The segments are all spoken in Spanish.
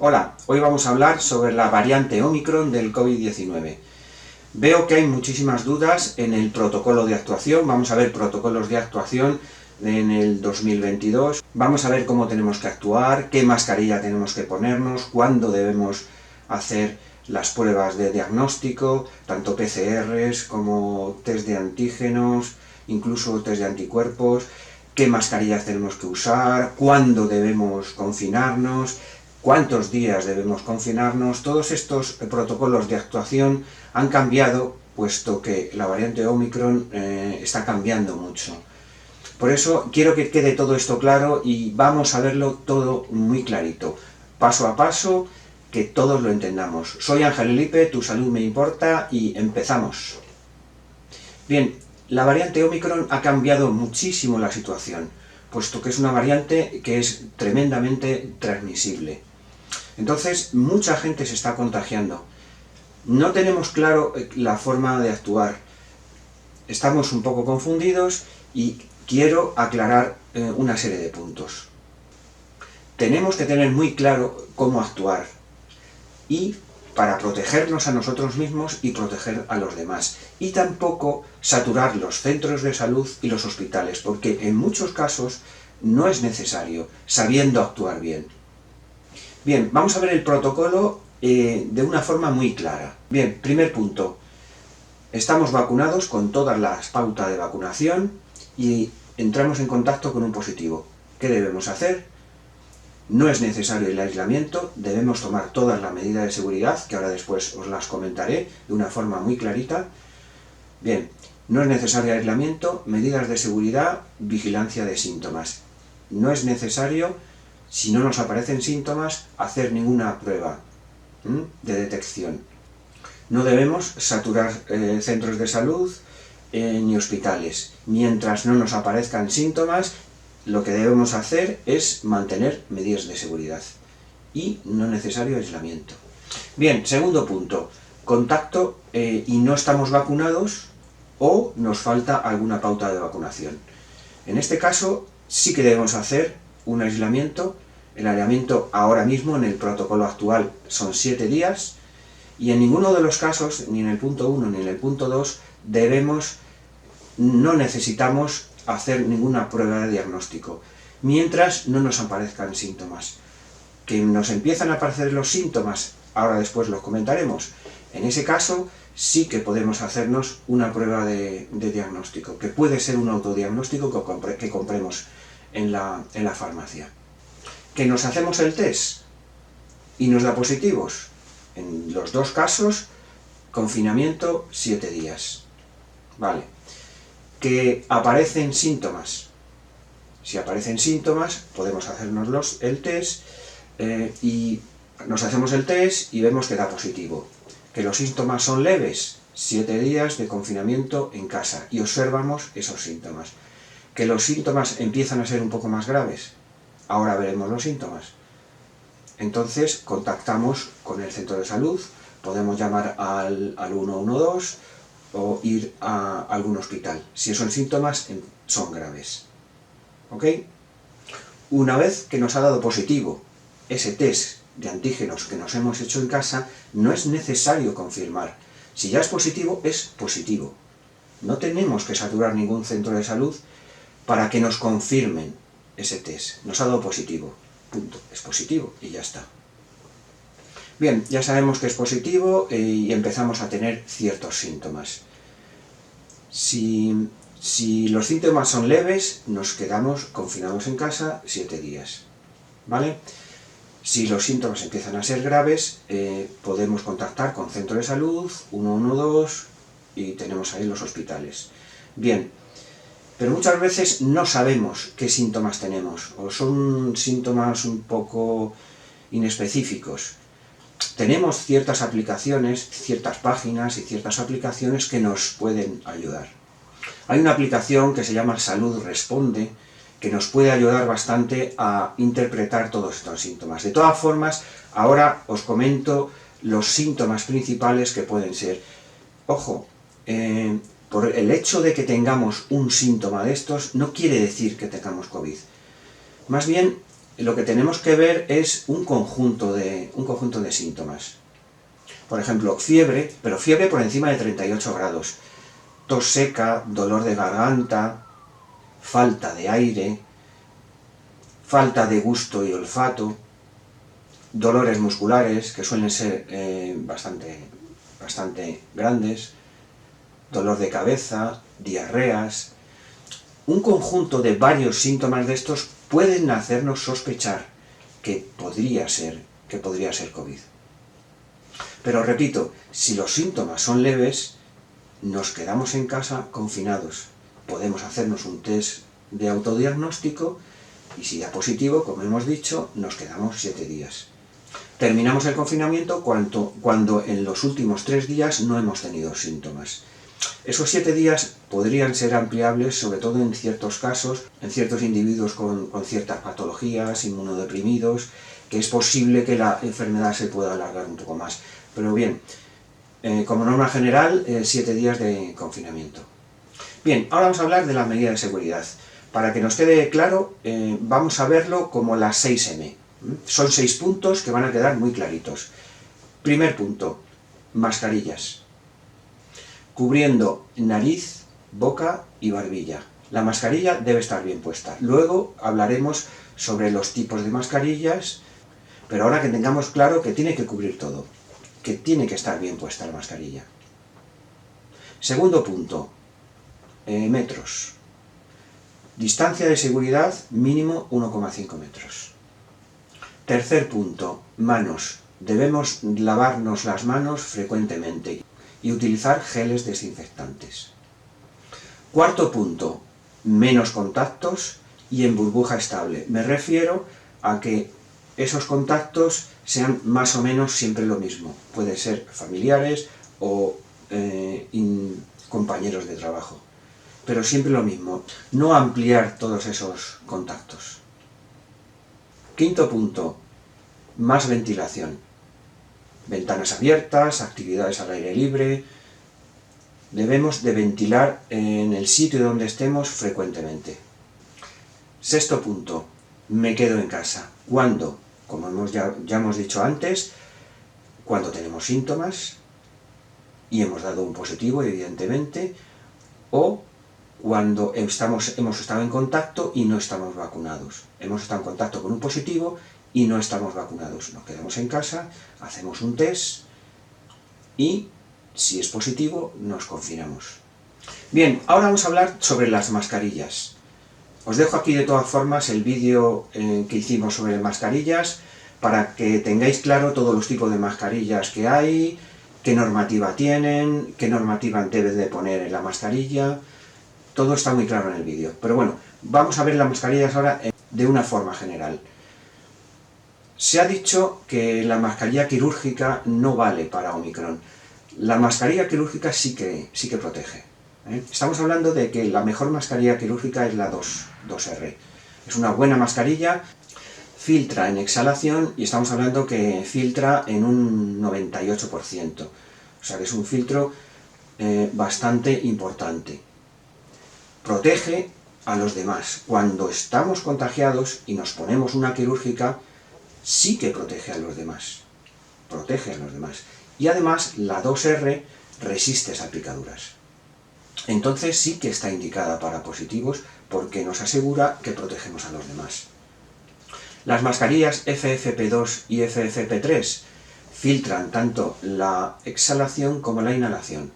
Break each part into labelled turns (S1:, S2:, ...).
S1: Hola, hoy vamos a hablar sobre la variante Omicron del COVID-19. Veo que hay muchísimas dudas en el protocolo de actuación. Vamos a ver protocolos de actuación en el 2022. Vamos a ver cómo tenemos que actuar, qué mascarilla tenemos que ponernos, cuándo debemos hacer las pruebas de diagnóstico, tanto PCRs como test de antígenos, incluso test de anticuerpos, qué mascarillas tenemos que usar, cuándo debemos confinarnos, cuántos días debemos confinarnos. Todos estos protocolos de actuación han cambiado, puesto que la variante Omicron está cambiando mucho. Por eso quiero que quede todo esto claro y vamos a verlo todo muy clarito, paso a paso, que todos lo entendamos. Soy Ángel Lipe, tu salud me importa y empezamos. Bien, la variante Omicron ha cambiado muchísimo la situación, puesto que es una variante que es tremendamente transmisible. Entonces, mucha gente se está contagiando. No tenemos claro la forma de actuar. Estamos un poco confundidos y quiero aclarar una serie de puntos. Tenemos que tener muy claro cómo actuar y para protegernos a nosotros mismos y proteger a los demás. Y tampoco saturar los centros de salud y los hospitales, porque en muchos casos no es necesario, sabiendo actuar bien. Bien, vamos a ver el protocolo de una forma muy clara. Bien, primer punto. Estamos vacunados con todas las pautas de vacunación y entramos en contacto con un positivo. ¿Qué debemos hacer? No es necesario el aislamiento, debemos tomar todas las medidas de seguridad, que ahora después os las comentaré de una forma muy clarita. Bien, no es necesario aislamiento, medidas de seguridad, vigilancia de síntomas. No es necesario, si no nos aparecen síntomas, hacer ninguna prueba de detección. No debemos saturar centros de salud ni hospitales. Mientras no nos aparezcan síntomas, lo que debemos hacer es mantener medidas de seguridad y no necesario aislamiento. Bien, segundo punto, contacto y no estamos vacunados o nos falta alguna pauta de vacunación. En este caso sí que debemos hacer un aislamiento. El aislamiento ahora mismo en el protocolo actual son 7 días y en ninguno de los casos, ni en el punto 1 ni en el punto 2, no necesitamos hacer ninguna prueba de diagnóstico, mientras no nos aparezcan síntomas. Que nos empiezan a aparecer los síntomas, ahora después los comentaremos, en ese caso sí que podemos hacernos una prueba de diagnóstico, que puede ser un autodiagnóstico que compremos en la farmacia. Que nos hacemos el test y nos da positivos. En los dos casos, confinamiento 7 días. Vale. Que aparecen síntomas. Si aparecen síntomas, podemos hacernos el test y nos hacemos el test y vemos que da positivo. Que los síntomas son leves, 7 días de confinamiento en casa y observamos esos síntomas. Que los síntomas empiezan a ser un poco más graves, ahora veremos los síntomas. Entonces contactamos con el centro de salud, podemos llamar al 112 o ir a algún hospital, si esos síntomas son graves. ¿Ok? Una vez que nos ha dado positivo ese test de antígenos que nos hemos hecho en casa, no es necesario confirmar. Si ya es positivo, es positivo. No tenemos que saturar ningún centro de salud para que nos confirmen ese test. Nos ha dado positivo. Punto. Es positivo y ya está. Bien, ya sabemos que es positivo y empezamos a tener ciertos síntomas. Si los síntomas son leves, nos quedamos confinados en casa 7 días. ¿Vale? Si los síntomas empiezan a ser graves, podemos contactar con centro de salud, 112 y tenemos ahí los hospitales. Bien, pero muchas veces no sabemos qué síntomas tenemos o son síntomas un poco inespecíficos. Tenemos ciertas aplicaciones, ciertas páginas y ciertas aplicaciones que nos pueden ayudar. Hay una aplicación que se llama Salud Responde, que nos puede ayudar bastante a interpretar todos estos síntomas. De todas formas, ahora os comento los síntomas principales que pueden ser. Ojo, por el hecho de que tengamos un síntoma de estos, no quiere decir que tengamos COVID. Más bien, lo que tenemos que ver es un conjunto de síntomas. Por ejemplo, fiebre, pero fiebre por encima de 38 grados, tos seca, dolor de garganta, falta de aire, falta de gusto y olfato, dolores musculares, que suelen ser bastante grandes, dolor de cabeza, diarreas. Un conjunto de varios síntomas de estos pueden hacernos sospechar que podría ser COVID. Pero repito, si los síntomas son leves, nos quedamos en casa confinados. Podemos hacernos un test de autodiagnóstico y si da positivo, como hemos dicho, nos quedamos 7 días. Terminamos el confinamiento cuando en los últimos 3 días no hemos tenido síntomas. Esos 7 días podrían ser ampliables, sobre todo en ciertos casos, en ciertos individuos con ciertas patologías, inmunodeprimidos, que es posible que la enfermedad se pueda alargar un poco más. Pero bien, como norma general, 7 días de confinamiento. Bien, ahora vamos a hablar de las medidas de seguridad. Para que nos quede claro, vamos a verlo como las 6M. Son 6 puntos que van a quedar muy claritos. Primer punto, mascarillas. Cubriendo nariz, boca y barbilla. La mascarilla debe estar bien puesta. Luego hablaremos sobre los tipos de mascarillas, pero ahora que tengamos claro que tiene que cubrir todo, que tiene que estar bien puesta la mascarilla. Segundo punto, metros. Distancia de seguridad mínimo 1,5 metros. Tercer punto, manos. Debemos lavarnos las manos frecuentemente y utilizar geles desinfectantes. Cuarto punto, menos contactos y en burbuja estable. Me refiero a que esos contactos sean más o menos siempre lo mismo. Puede ser familiares o compañeros de trabajo, pero siempre lo mismo. No ampliar todos esos contactos. Quinto punto, más ventilación. Ventanas abiertas, actividades al aire libre. Debemos de ventilar en el sitio donde estemos frecuentemente. Sexto punto, me quedo en casa. ¿Cuándo? Como ya hemos dicho antes, cuando tenemos síntomas y hemos dado un positivo, evidentemente, o cuando hemos estado en contacto y no estamos vacunados. Hemos estado en contacto con un positivo y no estamos vacunados. Nos quedamos en casa, hacemos un test y, si es positivo, nos confinamos. Bien, ahora vamos a hablar sobre las mascarillas. Os dejo aquí de todas formas el vídeo que hicimos sobre mascarillas para que tengáis claro todos los tipos de mascarillas que hay, qué normativa tienen, qué normativa debes de poner en la mascarilla. Todo está muy claro en el vídeo. Pero bueno, vamos a ver las mascarillas ahora de una forma general. Se ha dicho que la mascarilla quirúrgica no vale para Omicron. La mascarilla quirúrgica sí que protege. Estamos hablando de que la mejor mascarilla quirúrgica es la 2R. Es una buena mascarilla, filtra en exhalación y estamos hablando que filtra en un 98%. O sea que es un filtro bastante importante. Protege a los demás. Cuando estamos contagiados y nos ponemos una quirúrgica, sí que protege a los demás. Protege a los demás. Y además la 2R resiste salpicaduras. Entonces sí que está indicada para positivos porque nos asegura que protegemos a los demás. Las mascarillas FFP2 y FFP3 filtran tanto la exhalación como la inhalación.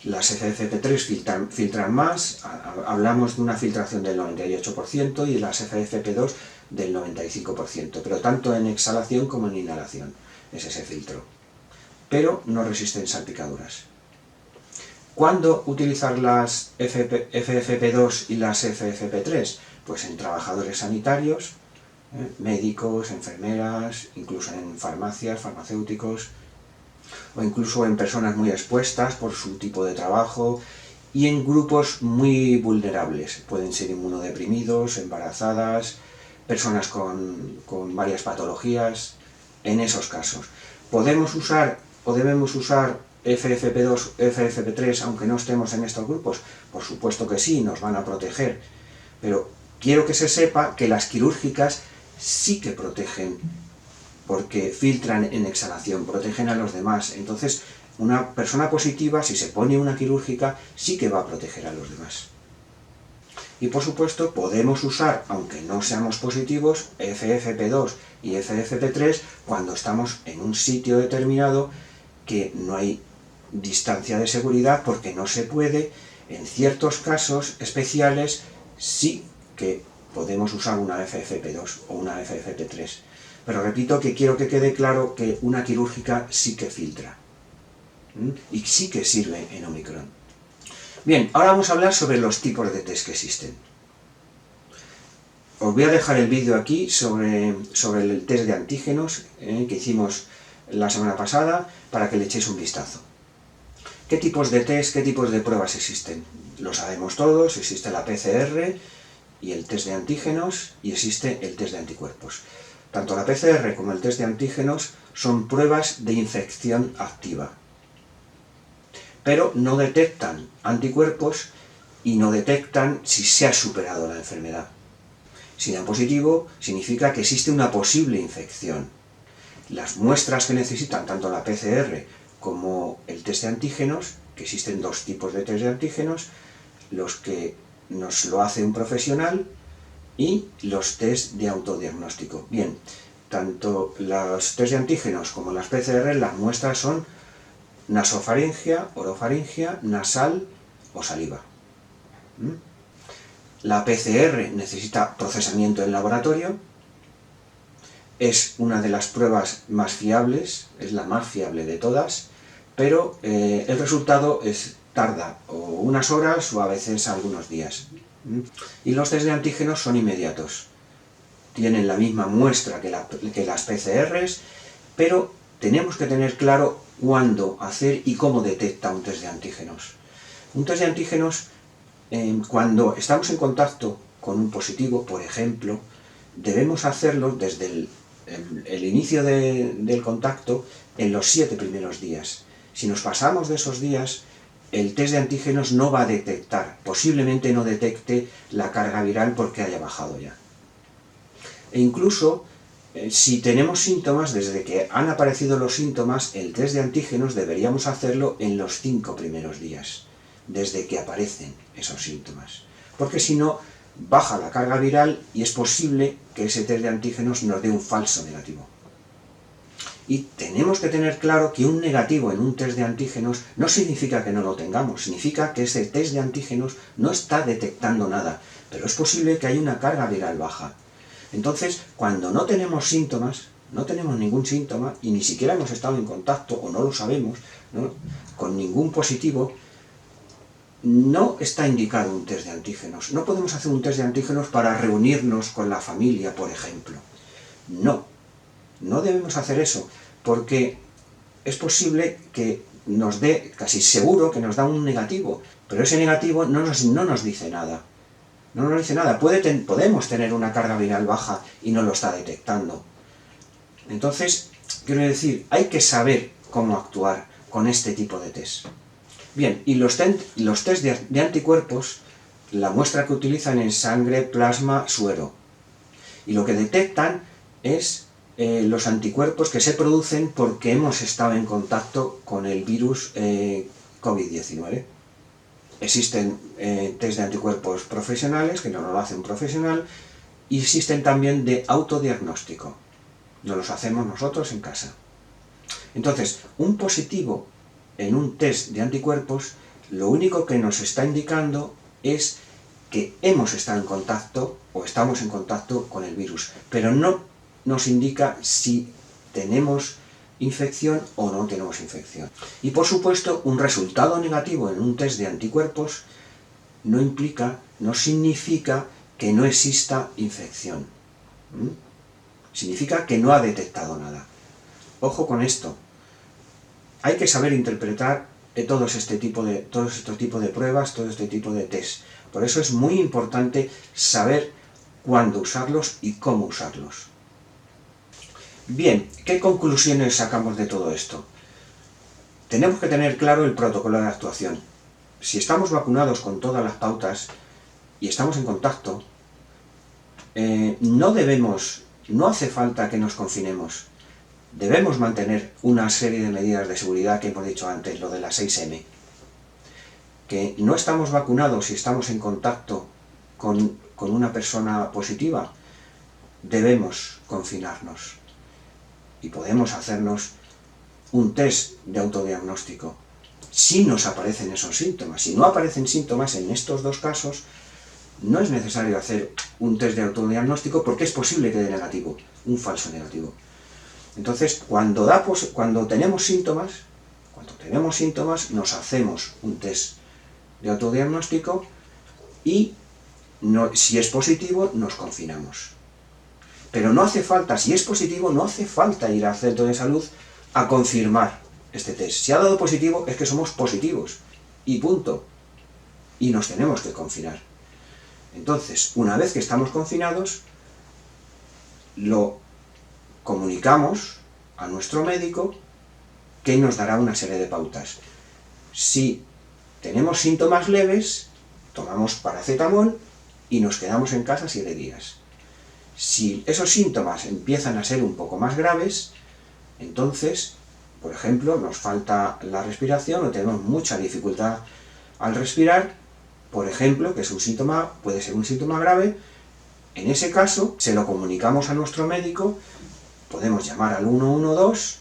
S1: Las FFP3 filtran más, hablamos de una filtración del 98% y las FFP2 del 95%, pero tanto en exhalación como en inhalación es ese filtro. Pero no resisten salpicaduras. ¿Cuándo utilizar las FFP2 y las FFP3? Pues en trabajadores sanitarios, médicos, enfermeras, incluso en farmacias, farmacéuticos, o incluso en personas muy expuestas por su tipo de trabajo, y en grupos muy vulnerables. Pueden ser inmunodeprimidos, embarazadas, personas con varias patologías. En esos casos, ¿podemos usar o debemos usar FFP2, FFP3 aunque no estemos en estos grupos? Por supuesto que sí, nos van a proteger, pero quiero que se sepa que las quirúrgicas sí que protegen, porque filtran en exhalación, protegen a los demás. Entonces, una persona positiva, si se pone una quirúrgica, sí que va a proteger a los demás. Y por supuesto, podemos usar, aunque no seamos positivos, FFP2 y FFP3 cuando estamos en un sitio determinado que no hay distancia de seguridad, porque no se puede. En ciertos casos especiales sí que podemos usar una FFP2 o una FFP3. Pero repito que quiero que quede claro que una quirúrgica sí que filtra. Y sí que sirve en Omicron. Bien, ahora vamos a hablar sobre los tipos de test que existen. Os voy a dejar el vídeo aquí sobre el test de antígenos que hicimos la semana pasada para que le echéis un vistazo. ¿Qué tipos de test, qué tipos de pruebas existen? Lo sabemos todos, existe la PCR y el test de antígenos y existe el test de anticuerpos. Tanto la PCR como el test de antígenos son pruebas de infección activa, pero no detectan anticuerpos y no detectan si se ha superado la enfermedad. Si dan positivo, significa que existe una posible infección. Las muestras que necesitan tanto la PCR como el test de antígenos, que existen dos tipos de test de antígenos, los que nos lo hace un profesional y los test de autodiagnóstico. Bien, tanto los test de antígenos como las PCR, las muestras son nasofaringia, orofaringia, nasal o saliva. La PCR necesita procesamiento en laboratorio, es una de las pruebas más fiables, es la más fiable de todas, pero el resultado tarda o unas horas o a veces algunos días. Y los test de antígenos son inmediatos, tienen la misma muestra que las PCRs, pero tenemos que tener claro cuándo hacer y cómo detecta un test de antígenos. Un test de antígenos, cuando estamos en contacto con un positivo, por ejemplo, debemos hacerlo desde el inicio del contacto en los 7 primeros días. Si nos pasamos de esos días, el test de antígenos no va a detectar, posiblemente no detecte la carga viral porque haya bajado ya. E incluso, si tenemos síntomas, desde que han aparecido los síntomas, el test de antígenos deberíamos hacerlo en los 5 primeros días, desde que aparecen esos síntomas. Porque si no, baja la carga viral y es posible que ese test de antígenos nos dé un falso negativo. Y tenemos que tener claro que un negativo en un test de antígenos no significa que no lo tengamos, significa que ese test de antígenos no está detectando nada, pero es posible que haya una carga viral baja. Entonces, cuando no tenemos síntomas, no tenemos ningún síntoma y ni siquiera hemos estado en contacto o no lo sabemos, ¿no?, con ningún positivo, no está indicado un test de antígenos. No podemos hacer un test de antígenos para reunirnos con la familia, por ejemplo. No debemos hacer eso, porque es posible que nos dé, casi seguro que nos da un negativo, pero ese negativo no nos dice nada. No nos dice nada. Podemos tener una carga viral baja y no lo está detectando. Entonces, quiero decir, hay que saber cómo actuar con este tipo de test. Bien, y los test de anticuerpos, la muestra que utilizan es sangre, plasma, suero. Y lo que detectan es los anticuerpos que se producen porque hemos estado en contacto con el virus COVID-19. Existen test de anticuerpos profesionales, que no lo hace un profesional, y existen también de autodiagnóstico. Nos los hacemos nosotros en casa. Entonces, un positivo en un test de anticuerpos, lo único que nos está indicando es que hemos estado en contacto o estamos en contacto con el virus, pero no nos indica si tenemos infección o no tenemos infección. Y por supuesto, un resultado negativo en un test de anticuerpos no significa que no exista infección. Significa que no ha detectado nada. Ojo con esto. Hay que saber interpretar todos estos tipos de pruebas, todo este tipo de test. Por eso es muy importante saber cuándo usarlos y cómo usarlos. Bien, ¿qué conclusiones sacamos de todo esto? Tenemos que tener claro el protocolo de actuación. Si estamos vacunados con todas las pautas y estamos en contacto, no debemos no hace falta que nos confinemos. Debemos mantener una serie de medidas de seguridad que hemos dicho antes, lo de las 6M. Que no estamos vacunados si estamos en contacto con una persona positiva, debemos confinarnos. Y podemos hacernos un test de autodiagnóstico. Si nos aparecen esos síntomas. Si no aparecen síntomas en estos dos casos, no es necesario hacer un test de autodiagnóstico porque es posible que dé negativo, un falso negativo. Entonces, cuando tenemos síntomas, nos hacemos un test de autodiagnóstico y si es positivo, nos confinamos. Pero no hace falta, si es positivo, no hace falta ir al centro de salud a confirmar este test. Si ha dado positivo, es que somos positivos. Y punto. Y nos tenemos que confinar. Entonces, una vez que estamos confinados, lo comunicamos a nuestro médico, que nos dará una serie de pautas. Si tenemos síntomas leves, tomamos paracetamol y nos quedamos en casa 7 días. Si esos síntomas empiezan a ser un poco más graves, entonces, por ejemplo, nos falta la respiración o tenemos mucha dificultad al respirar, por ejemplo, que es puede ser un síntoma grave, en ese caso se lo comunicamos a nuestro médico, podemos llamar al 112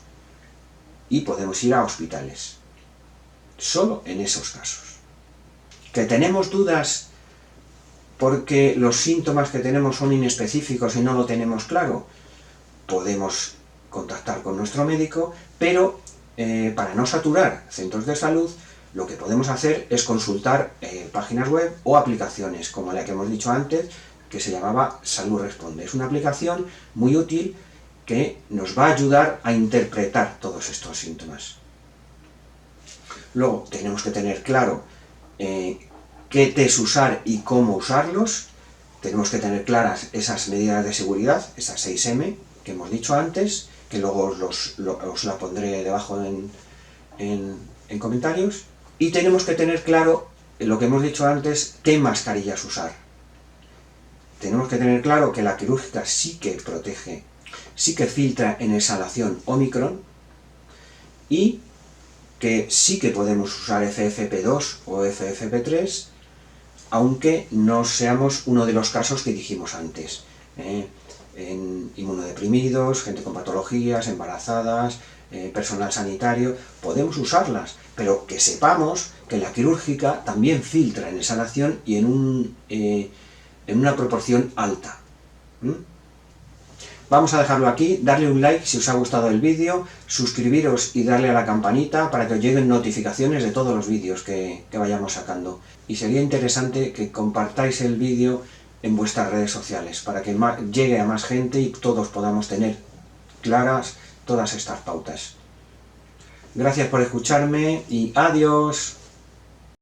S1: y podemos ir a hospitales. Solo en esos casos. ¿Que tenemos dudas porque los síntomas que tenemos son inespecíficos y no lo tenemos claro? Podemos contactar con nuestro médico, pero para no saturar centros de salud, lo que podemos hacer es consultar páginas web o aplicaciones, como la que hemos dicho antes, que se llamaba Salud Responde. Es una aplicación muy útil que nos va a ayudar a interpretar todos estos síntomas. Luego tenemos que tener claro qué test usar y cómo usarlos. Tenemos que tener claras esas medidas de seguridad, esas 6M que hemos dicho antes, que luego os la pondré debajo en comentarios. Y tenemos que tener claro lo que hemos dicho antes, qué mascarillas usar. Tenemos que tener claro que la quirúrgica sí que protege, sí que filtra en exhalación Omicron y que sí que podemos usar FFP2 o FFP3, aunque no seamos uno de los casos que dijimos antes. En inmunodeprimidos, gente con patologías, embarazadas, personal sanitario, podemos usarlas, pero que sepamos que la quirúrgica también filtra en exhalación y en una proporción alta. Vamos a dejarlo aquí, darle un like si os ha gustado el vídeo, suscribiros y darle a la campanita para que os lleguen notificaciones de todos los vídeos que vayamos sacando. Y sería interesante que compartáis el vídeo en vuestras redes sociales para que llegue a más gente y todos podamos tener claras todas estas pautas. Gracias por escucharme y adiós.